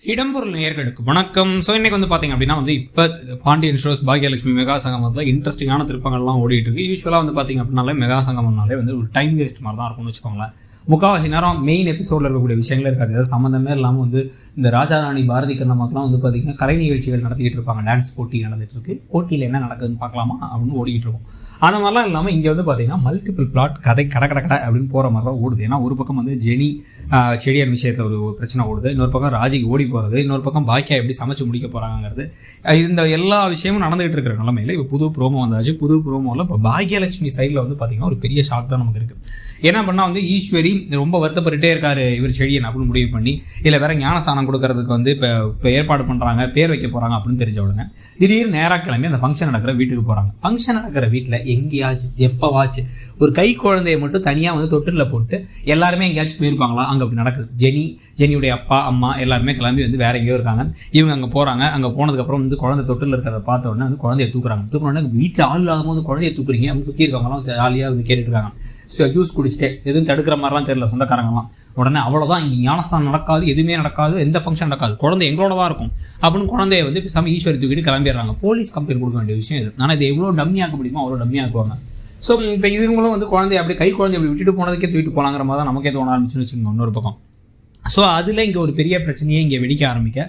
இடம்பொருள் நேயர்களுக்கு வணக்கம். ஸோ இன்னைக்கு வந்து பார்த்தீங்க அப்படின்னா இப்போ பாண்டியன் ஷோஸ் பாக்யலட்சுமி மெகா சங்கமத்தில் இன்ட்ரெஸ்டிங்கான திருப்பங்கள்லாம் ஓடிட்டு இருக்கு. யூஸ்வலாக வந்து பார்த்தீங்க அப்படின்னாலே மெகா சங்கமம்னாலே வந்து ஒரு டைம் வேஸ்ட் மாதிரி தான் இருக்கும்னு வச்சுக்கோங்களேன். முக்கால்வாசி நேரம் மெயின் எபிசோடில் இருக்கக்கூடிய விஷயங்களே இருக்காது. அதாவது சம்மந்தமே இல்லாமல் வந்து இந்த ராஜா ராணி பாரதி கண்ணம்மாக்கெல்லாம் வந்து பார்த்தீங்கன்னா கலை நிகழ்ச்சிகள் நடத்திக்கிட்டு இருப்பாங்க. டான்ஸ் போட்டி நடந்துட்டு இருக்கு. போட்டியில் என்ன நடக்குதுன்னு பார்க்கலாமா அப்படின்னு ஓடிக்கிட்டு இருக்கும். அந்த மாதிரிலாம் இல்லாமல் இங்கே வந்து பார்த்தீங்கன்னா மல்டிபிள் பிளாட் கதை கடை அப்படின்னு போகிற மாதிரி தான் ஓடுது. ஏன்னா ஒரு பக்கம் வந்து ஜெனி செடியார் விஷயத்தில் ஒரு பிரச்சனை ஓடுது, இன்னொரு பக்கம் ராஜிக்கு ஓடி போகிறது, இன்னொரு பக்கம் பாக்கியா எப்படி சமைச்சு முடிக்க போகிறாங்கிறது. இந்த எல்லா விஷயமும் நடந்துகிட்டு இருக்கிற நிலமையில இப்போ புது ப்ரோமோ வந்தாச்சு. புது ப்ரோமோவில் இப்போ பாக்யலட்சுமி சைடில் வந்து பார்த்தீங்கன்னா ஒரு பெரிய ஷாக் தான் நமக்கு இருக்குது. என்ன பண்ணால் வந்து ஈஸ்வரி ரொம்ப வருத்தப்பட்டுட்டே இருக்காரு இவர் செடியன் அப்படின்னு முடிவு பண்ணி இல்லை வேற ஞானஸ்தானம் கொடுக்கறதுக்கு வந்து இப்போ ஏற்பாடு பண்ணுறாங்க, பேர் வைக்க போகிறாங்க அப்படின்னு தெரிஞ்ச உடனே திடீர்னு நேராக கிளம்பி அந்த ஃபங்க்ஷன் நடக்கிற வீட்டுக்கு போகிறாங்க. ஃபங்க்ஷன் நடக்கிற வீட்டில் எங்கேயாச்சும் எப்போவாச்சு ஒரு கை குழந்தையை மட்டும் தனியாக வந்து தொட்டிலில் போட்டு எல்லாருமே எங்கேயாச்சும் போயிருப்பாங்களா? அங்கே அப்படி நடக்குது. ஜெனியுடைய அப்பா அம்மா எல்லாருமே கிளம்பி வந்து வேற எங்கேயோ இருக்காங்க. இவங்க அங்கே போகிறாங்க. அங்கே போனதுக்கப்புறம் வந்து குழந்தை தொட்டில் இருக்கிறத பார்த்த உடனே வந்து குழந்தைய தூக்குறாங்க. வீட்டில் ஆள் இல்லாத போது குழந்தைய தூக்குறீங்க. அவங்க சுற்றி இருக்கவங்களாம் ஜாலியாக வந்து கேட்டுட்டு இருக்காங்க. ஜூஸ் குடிச்சிட்டே எதுவும் தடுக்கிற மாதிரிலாம் தெரியல சொந்தக்காரங்களாம். உடனே அவ்வளோதான், இங்கே ஞானஸ்தானம் நடக்காது, எதுவுமே நடக்காது, எந்த ஃபங்க்ஷன் நடக்காது, குழந்தை எங்களோட தான் இருக்கும் அப்படின்னு குழந்தைய வந்து பேசாமல் ஈஸ்வரி தூக்கிட்டு கிளம்பிடுறாங்க. போலீஸ் கம்ப்ளைண்ட் கொடுக்க வேண்டிய விஷயம் இது. ஆனால் இதை எவ்வளோ டம்மியாக்க முடியுமோ அவ்வளோ டம்மியாக்குவாங்க. ஸோ இப்போ இவங்களும் வந்து குழந்தைய அப்படி கை குழந்தைய அப்படி விட்டுட்டு போனதுக்கே தூக்கிட்டு போகலாங்கிற மாதிரி தான் நமக்கே தோண ஆரம்பிச்சுன்னு வச்சுக்கோங்க இன்னொரு பக்கம். ஸோ அதில் இங்கே ஒரு பெரிய பிரச்சனையே இங்கே வெடிக்க ஆரம்பிக்க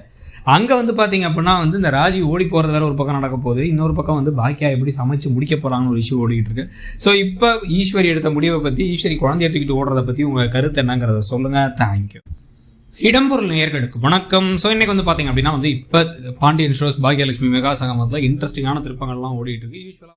அங்கே வந்து பார்த்தீங்க அப்படின்னா வந்து இந்த ராஜி ஓடி போகிறது வேறு ஒரு பக்கம் நடக்க போகுது, இன்னொரு பக்கம் வந்து பாக்கியா எப்படி சமைச்சு முடிக்க போகிறாங்கன்னு ஒரு இஷ்யூ ஓடிக்கிட்டு இருக்கு. ஸோ இப்போ ஈஸ்வரி எடுத்த முடிவை பற்றி, ஈஸ்வரி குழந்தைய தூக்கிட்டு ஓடுறதை பற்றி உங்கள் கருத்து என்னங்கிறத சொல்லுங்கள். தேங்க்யூ. இடம்பொருள் நேயர்களுக்கு வணக்கம். ஸோ இன்னைக்கு வந்து பார்த்தீங்க அப்படின்னா வந்து இப்போ பாண்டியன் ஷோஸ் பாக்யலட்சுமி மெகா சங்கமத்தில் இன்ட்ரெஸ்டிங்கான திருப்பங்கள்லாம் ஓடிட்டு இருக்கு. யூஸ்வலாக